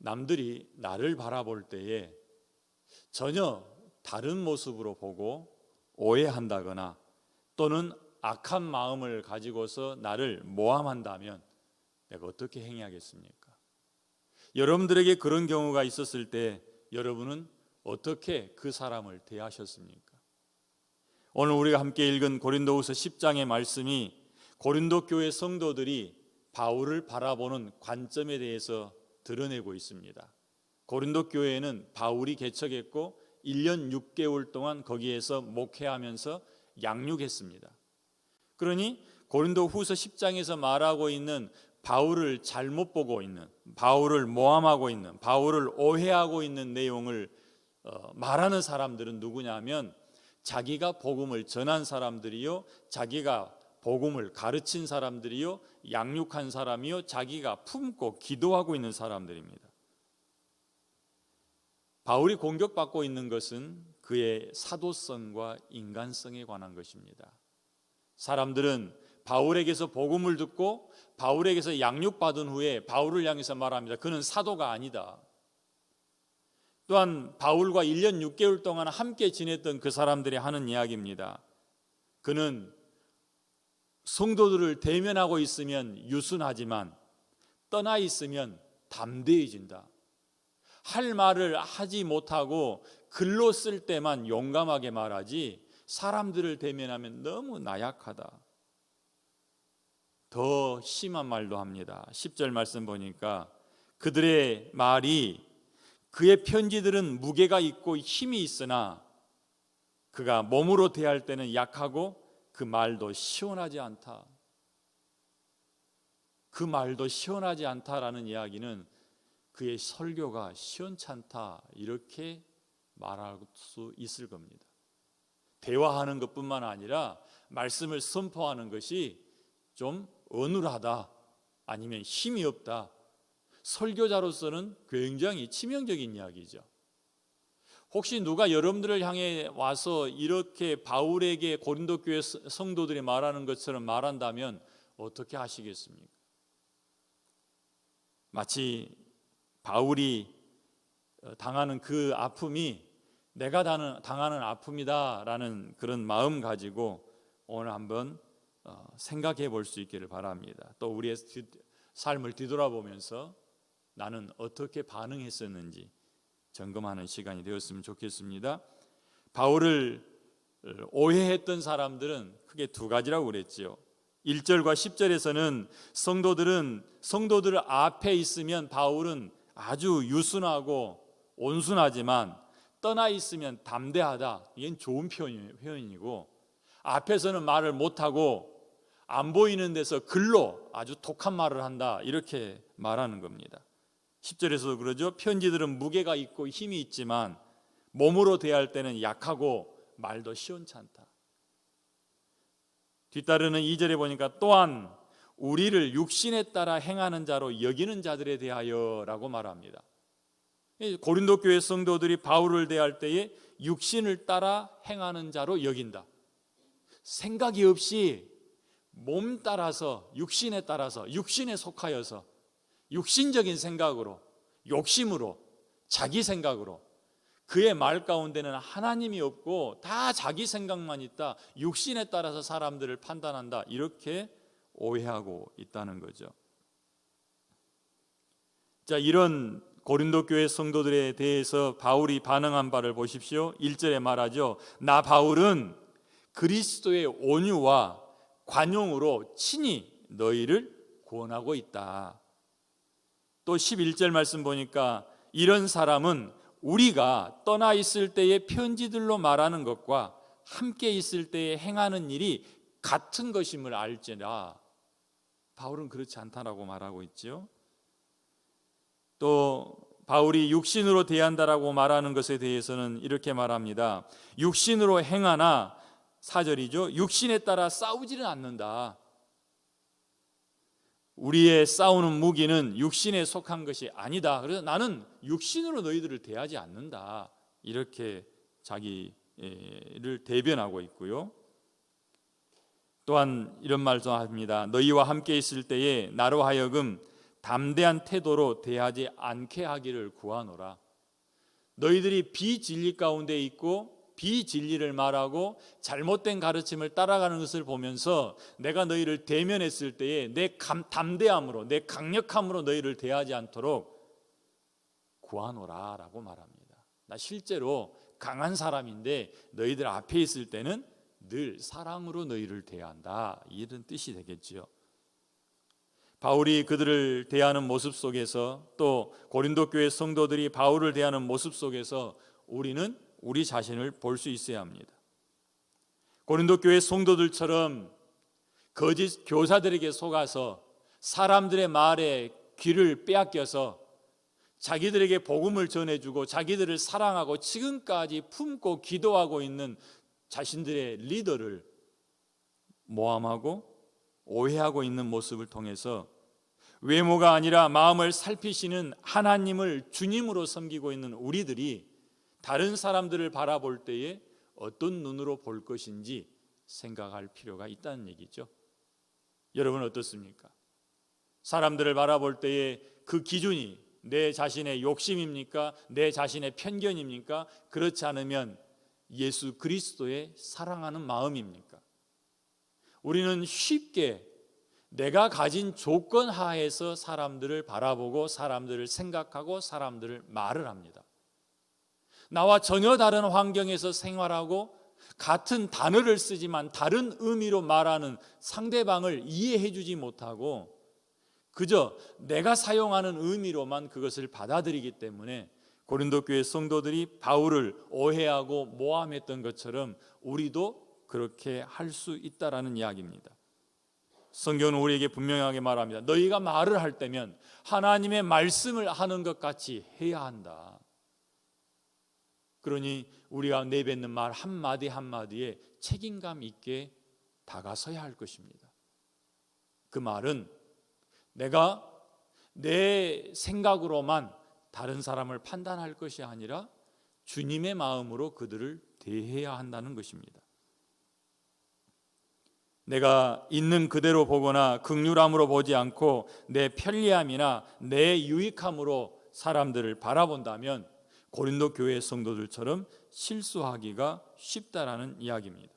남들이 나를 바라볼 때에 전혀 다른 모습으로 보고 오해한다거나 또는 악한 마음을 가지고서 나를 모함한다면 내가 어떻게 행해야겠습니까? 여러분들에게 그런 경우가 있었을 때 여러분은 어떻게 그 사람을 대하셨습니까? 오늘 우리가 함께 읽은 고린도후서 10장의 말씀이 고린도 교회 성도들이 바울을 바라보는 관점에 대해서 드러내고 있습니다. 고린도 교회에는 바울이 개척했고 1년 6개월 동안 거기에서 목회하면서 양육했습니다. 그러니 고린도후서 10장에서 말하고 있는 바울을 잘못 보고 있는, 바울을 모함하고 있는, 바울을 오해하고 있는 내용을 말하는 사람들은 누구냐면 자기가 복음을 전한 사람들이요, 자기가 복음을 가르친 사람들이요, 양육한 사람이요, 자기가 품고 기도하고 있는 사람들입니다. 바울이 공격받고 있는 것은 그의 사도성과 인간성에 관한 것입니다. 사람들은 바울에게서 복음을 듣고 바울에게서 양육받은 후에 바울을 향해서 말합니다. 그는 사도가 아니다. 또한 바울과 1년 6개월 동안 함께 지냈던 그 사람들이 하는 이야기입니다. 그는 성도들을 대면하고 있으면 유순하지만 떠나 있으면 담대해진다. 할 말을 하지 못하고 글로 쓸 때만 용감하게 말하지 사람들을 대면하면 너무 나약하다. 더 심한 말도 합니다. 10절 말씀 보니까 그들의 말이 그의 편지들은 무게가 있고 힘이 있으나 그가 몸으로 대할 때는 약하고 그 말도 시원하지 않다. 그 말도 시원하지 않다라는 이야기는 그의 설교가 시원찮다 이렇게 말할 수 있을 겁니다. 대화하는 것뿐만 아니라 말씀을 선포하는 것이 좀 어눌하다 아니면 힘이 없다. 설교자로서는 굉장히 치명적인 이야기죠. 혹시 누가 여러분들을 향해 와서 이렇게 바울에게 고린도 교회 성도들이 말하는 것처럼 말한다면 어떻게 하시겠습니까? 마치 바울이 당하는 그 아픔이 내가 당하는 아픔이다라는 그런 마음 가지고 오늘 한번 생각해 볼 수 있기를 바랍니다. 또 우리의 삶을 뒤돌아보면서 나는 어떻게 반응했었는지 점검하는 시간이 되었으면 좋겠습니다. 바울을 오해했던 사람들은 크게 두 가지라고 그랬지요. 1절과 10절에서는 성도들 앞에 있으면 바울은 아주 유순하고 온순하지만 떠나 있으면 담대하다. 이건 좋은 표현이고 앞에서는 말을 못하고 안 보이는 데서 글로 아주 독한 말을 한다. 이렇게 말하는 겁니다. 10절에서도 그러죠. 편지들은 무게가 있고 힘이 있지만 몸으로 대할 때는 약하고 말도 시원찮다. 뒤따르는 2절에 보니까 또한 우리를 육신에 따라 행하는 자로 여기는 자들에 대하여 라고 말합니다. 고린도 교회 성도들이 바울을 대할 때에 육신을 따라 행하는 자로 여긴다. 생각이 없이 몸 따라서 육신에 따라서 육신에 속하여서 육신적인 생각으로 욕심으로 자기 생각으로 그의 말 가운데는 하나님이 없고 다 자기 생각만 있다. 육신에 따라서 사람들을 판단한다. 이렇게 오해하고 있다는 거죠. 자, 이런 고린도 교회 성도들에 대해서 바울이 반응한 바를 보십시오. 1절에 말하죠. 나 바울은 그리스도의 온유와 관용으로 친히 너희를 구원하고 있다. 또 11절 말씀 보니까 이런 사람은 우리가 떠나 있을 때의 편지들로 말하는 것과 함께 있을 때에 행하는 일이 같은 것임을 알지라. 바울은 그렇지 않다라고 말하고 있죠. 또 바울이 육신으로 대한다라고 말하는 것에 대해서는 이렇게 말합니다. 육신으로 행하나 4절이죠. 육신에 따라 싸우지는 않는다. 우리의 싸우는 무기는 육신에 속한 것이 아니다. 그래서 나는 육신으로 너희들을 대하지 않는다. 이렇게 자기를 대변하고 있고요. 또한 이런 말도 합니다. 너희와 함께 있을 때에 나로 하여금 담대한 태도로 대하지 않게 하기를 구하노라. 너희들이 비진리 가운데 있고 비진리를 말하고 잘못된 가르침을 따라가는 것을 보면서 내가 너희를 대면했을 때에 내 담대함으로, 내 강력함으로 너희를 대하지 않도록 구하노라 라고 말합니다. 나 실제로 강한 사람인데 너희들 앞에 있을 때는 늘 사랑으로 너희를 대한다, 이런 뜻이 되겠지요. 바울이 그들을 대하는 모습 속에서, 또 고린도 교회 성도들이 바울을 대하는 모습 속에서 우리는 우리 자신을 볼 수 있어야 합니다. 고린도 교회 성도들처럼 거짓 교사들에게 속아서 사람들의 말에 귀를 빼앗겨서 자기들에게 복음을 전해주고 자기들을 사랑하고 지금까지 품고 기도하고 있는 자신들의 리더를 모함하고 오해하고 있는 모습을 통해서 외모가 아니라 마음을 살피시는 하나님을 주님으로 섬기고 있는 우리들이 다른 사람들을 바라볼 때에 어떤 눈으로 볼 것인지 생각할 필요가 있다는 얘기죠. 여러분 어떻습니까? 사람들을 바라볼 때에 그 기준이 내 자신의 욕심입니까? 내 자신의 편견입니까? 그렇지 않으면 예수 그리스도의 사랑하는 마음입니까? 우리는 쉽게 내가 가진 조건 하에서 사람들을 바라보고 사람들을 생각하고 사람들을 말을 합니다. 나와 전혀 다른 환경에서 생활하고 같은 단어를 쓰지만 다른 의미로 말하는 상대방을 이해해 주지 못하고 그저 내가 사용하는 의미로만 그것을 받아들이기 때문에 고린도 교회 성도들이 바울을 오해하고 모함했던 것처럼 우리도 그렇게 할 수 있다라는 이야기입니다. 성경은 우리에게 분명하게 말합니다. 너희가 말을 할 때면 하나님의 말씀을 하는 것 같이 해야 한다. 그러니 우리가 내뱉는 말 한마디 한마디에 책임감 있게 다가서야 할 것입니다. 그 말은 내가 내 생각으로만 다른 사람을 판단할 것이 아니라 주님의 마음으로 그들을 대해야 한다는 것입니다. 내가 있는 그대로 보거나 긍휼함으로 보지 않고 내 편리함이나 내 유익함으로 사람들을 바라본다면 고린도 교회 성도들처럼 실수하기가 쉽다라는 이야기입니다.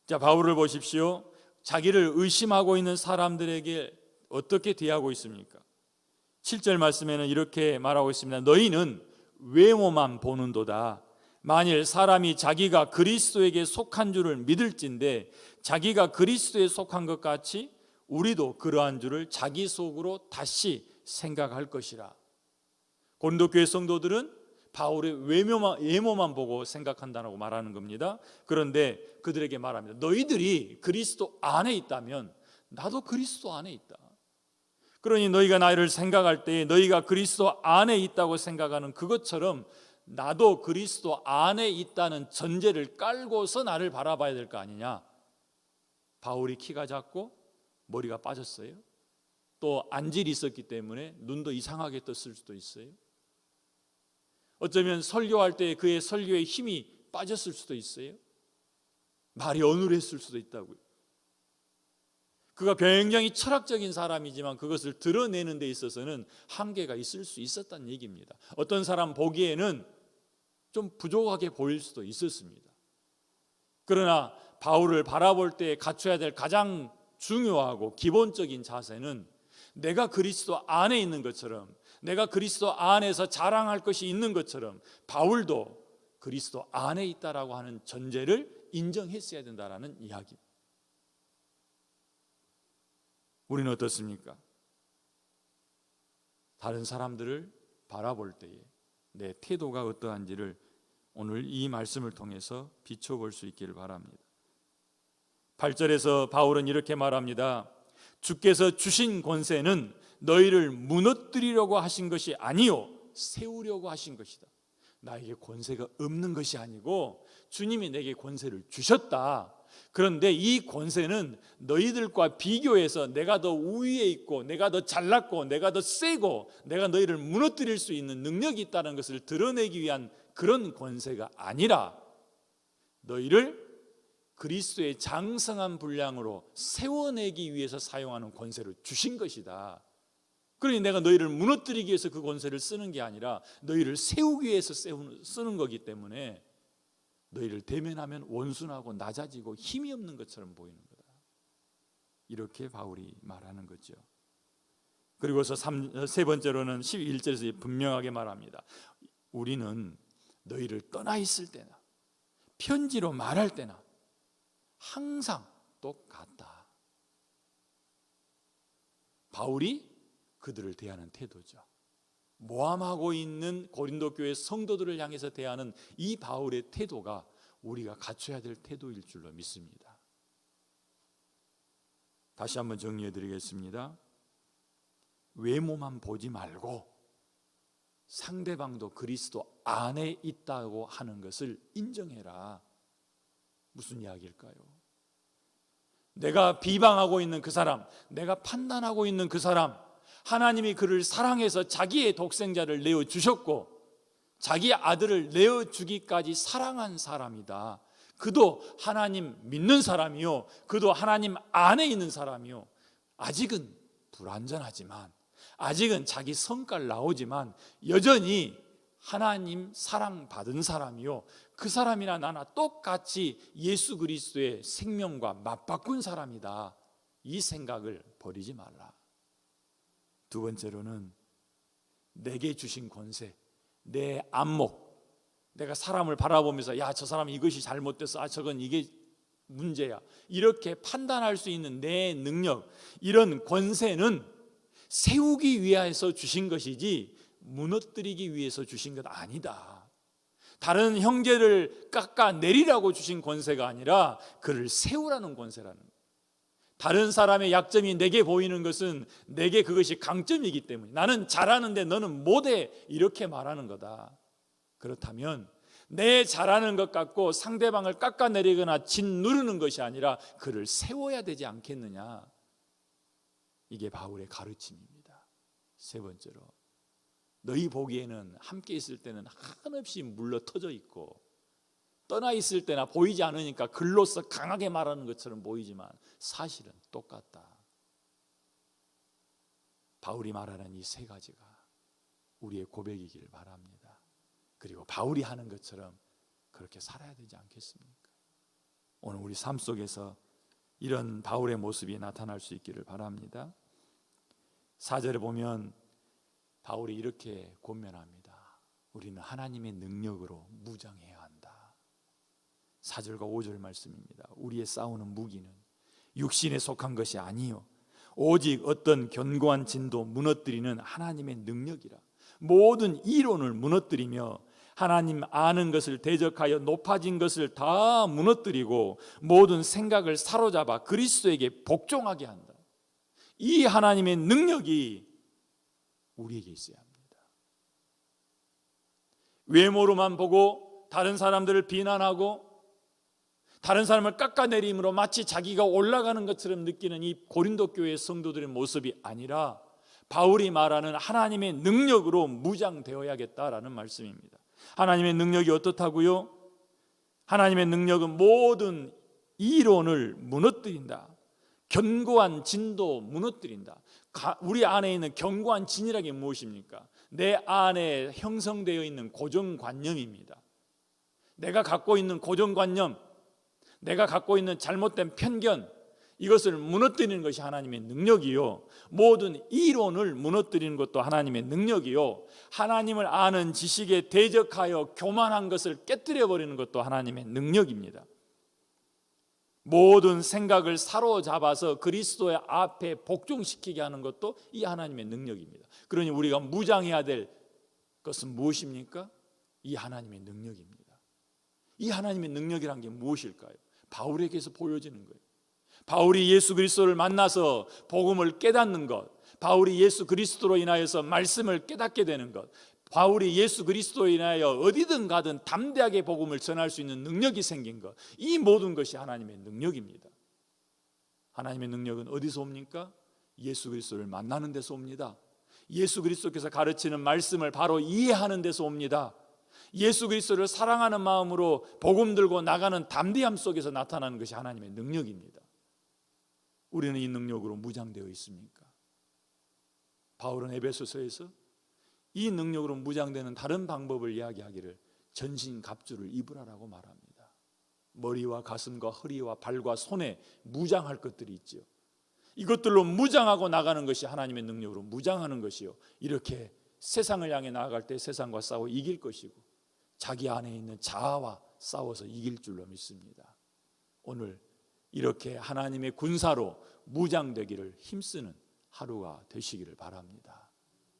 자, 바울을 보십시오. 자기를 의심하고 있는 사람들에게 어떻게 대하고 있습니까? 7절 말씀에는 이렇게 말하고 있습니다. 너희는 외모만 보는도다. 만일 사람이 자기가 그리스도에게 속한 줄을 믿을진데 자기가 그리스도에 속한 것 같이 우리도 그러한 줄을 자기 속으로 다시 생각할 것이라. 고린도 교회 성도들은 바울의 외모만 보고 생각한다고 말하는 겁니다. 그런데 그들에게 말합니다. 너희들이 그리스도 안에 있다면 나도 그리스도 안에 있다. 그러니 너희가 나를 생각할 때 너희가 그리스도 안에 있다고 생각하는 그것처럼 나도 그리스도 안에 있다는 전제를 깔고서 나를 바라봐야 될 거 아니냐. 바울이 키가 작고 머리가 빠졌어요. 또 안질이 있었기 때문에 눈도 이상하게 떴을 수도 있어요. 어쩌면 설교할 때 그의 설교에 힘이 빠졌을 수도 있어요. 말이 어눌했을 수도 있다고요. 그가 굉장히 철학적인 사람이지만 그것을 드러내는 데 있어서는 한계가 있을 수 있었다는 얘기입니다. 어떤 사람 보기에는 좀 부족하게 보일 수도 있었습니다. 그러나 바울을 바라볼 때 갖춰야 될 가장 중요하고 기본적인 자세는 내가 그리스도 안에 있는 것처럼, 내가 그리스도 안에서 자랑할 것이 있는 것처럼 바울도 그리스도 안에 있다라고 하는 전제를 인정했어야 된다라는 이야기. 우리는 어떻습니까? 다른 사람들을 바라볼 때에 내 태도가 어떠한지를 오늘 이 말씀을 통해서 비춰볼 수 있기를 바랍니다. 8절에서 바울은 이렇게 말합니다. 주께서 주신 권세는 너희를 무너뜨리려고 하신 것이 아니요 세우려고 하신 것이다. 나에게 권세가 없는 것이 아니고 주님이 내게 권세를 주셨다. 그런데 이 권세는 너희들과 비교해서 내가 더 우위에 있고 내가 더 잘났고 내가 더 세고 내가 너희를 무너뜨릴 수 있는 능력이 있다는 것을 드러내기 위한 그런 권세가 아니라 너희를 그리스도의 장성한 분량으로 세워내기 위해서 사용하는 권세를 주신 것이다. 그러니 내가 너희를 무너뜨리기 위해서 그 권세를 쓰는 게 아니라 너희를 세우기 위해서 쓰는 거기 때문에 너희를 대면하면 원순하고 낮아지고 힘이 없는 것처럼 보이는 거다. 이렇게 바울이 말하는 거죠. 그리고서 세 번째로는 11절에서 분명하게 말합니다. 우리는 너희를 떠나 있을 때나 편지로 말할 때나 항상 똑같다. 바울이 그들을 대하는 태도죠. 모함하고 있는 고린도 교회 성도들을 향해서 대하는 이 바울의 태도가 우리가 갖춰야 될 태도일 줄로 믿습니다. 다시 한번 정리해 드리겠습니다. 외모만 보지 말고 상대방도 그리스도 안에 있다고 하는 것을 인정해라. 무슨 이야기일까요? 내가 비방하고 있는 그 사람, 내가 판단하고 있는 그 사람, 하나님이 그를 사랑해서 자기의 독생자를 내어주셨고 자기 아들을 내어주기까지 사랑한 사람이다. 그도 하나님 믿는 사람이요, 그도 하나님 안에 있는 사람이요. 아직은 불완전하지만, 아직은 자기 성깔 나오지만 여전히 하나님 사랑받은 사람이요, 그 사람이나 나나 똑같이 예수 그리스도의 생명과 맞바꾼 사람이다. 이 생각을 버리지 말라. 두 번째로는 내게 주신 권세, 내 안목, 내가 사람을 바라보면서 야, 저 사람 이것이 잘못됐어, 아, 저건 이게 문제야, 이렇게 판단할 수 있는 내 능력, 이런 권세는 세우기 위해서 주신 것이지 무너뜨리기 위해서 주신 것 아니다. 다른 형제를 깎아내리라고 주신 권세가 아니라 그를 세우라는 권세라는 거예요. 다른 사람의 약점이 내게 보이는 것은 내게 그것이 강점이기 때문에 나는 잘하는데 너는 못해, 이렇게 말하는 거다. 그렇다면 내 잘하는 것 같고 상대방을 깎아내리거나 짓누르는 것이 아니라 그를 세워야 되지 않겠느냐. 이게 바울의 가르침입니다. 세 번째로, 너희 보기에는 함께 있을 때는 한없이 물러 터져 있고 떠나 있을 때나 보이지 않으니까 글로써 강하게 말하는 것처럼 보이지만 사실은 똑같다. 바울이 말하는 이 세 가지가 우리의 고백이길 바랍니다. 그리고 바울이 하는 것처럼 그렇게 살아야 되지 않겠습니까? 오늘 우리 삶 속에서 이런 바울의 모습이 나타날 수 있기를 바랍니다. 4절에 보면 바울이 이렇게 권면합니다. 우리는 하나님의 능력으로 무장해야 한다. 4절과 5절 말씀입니다. 우리의 싸우는 무기는 육신에 속한 것이 아니요 오직 어떤 견고한 진도 무너뜨리는 하나님의 능력이라. 모든 이론을 무너뜨리며 하나님 아는 것을 대적하여 높아진 것을 다 무너뜨리고 모든 생각을 사로잡아 그리스도에게 복종하게 한다. 이 하나님의 능력이 우리에게 있어야 합니다. 외모로만 보고 다른 사람들을 비난하고 다른 사람을 깎아내림으로 마치 자기가 올라가는 것처럼 느끼는 이 고린도 교회의 성도들의 모습이 아니라 바울이 말하는 하나님의 능력으로 무장되어야겠다라는 말씀입니다. 하나님의 능력이 어떻다고요? 하나님의 능력은 모든 이론을 무너뜨린다. 견고한 진도 무너뜨린다. 우리 안에 있는 견고한 진이라는 게 무엇입니까? 내 안에 형성되어 있는 고정관념입니다. 내가 갖고 있는 고정관념, 내가 갖고 있는 잘못된 편견, 이것을 무너뜨리는 것이 하나님의 능력이요, 모든 이론을 무너뜨리는 것도 하나님의 능력이요, 하나님을 아는 지식에 대적하여 교만한 것을 깨뜨려 버리는 것도 하나님의 능력입니다. 모든 생각을 사로잡아서 그리스도의 앞에 복종시키게 하는 것도 이 하나님의 능력입니다. 그러니 우리가 무장해야 될 것은 무엇입니까? 이 하나님의 능력입니다. 이 하나님의 능력이란 게 무엇일까요? 바울에게서 보여지는 거예요. 바울이 예수 그리스도를 만나서 복음을 깨닫는 것, 바울이 예수 그리스도로 인하여서 말씀을 깨닫게 되는 것, 바울이 예수 그리스도로 인하여 어디든 가든 담대하게 복음을 전할 수 있는 능력이 생긴 것, 이 모든 것이 하나님의 능력입니다. 하나님의 능력은 어디서 옵니까? 예수 그리스도를 만나는 데서 옵니다. 예수 그리스도께서 가르치는 말씀을 바로 이해하는 데서 옵니다. 예수 그리스도를 사랑하는 마음으로 복음 들고 나가는 담대함 속에서 나타나는 것이 하나님의 능력입니다. 우리는 이 능력으로 무장되어 있습니까? 바울은 에베소서에서 이 능력으로 무장되는 다른 방법을 이야기하기를 전신갑주를 입으라라고 말합니다. 머리와 가슴과 허리와 발과 손에 무장할 것들이 있죠. 이것들로 무장하고 나가는 것이 하나님의 능력으로 무장하는 것이요, 이렇게 세상을 향해 나아갈 때 세상과 싸워 이길 것이고 자기 안에 있는 자아와 싸워서 이길 줄로 믿습니다. 오늘 이렇게 하나님의 군사로 무장되기를 힘쓰는 하루가 되시기를 바랍니다.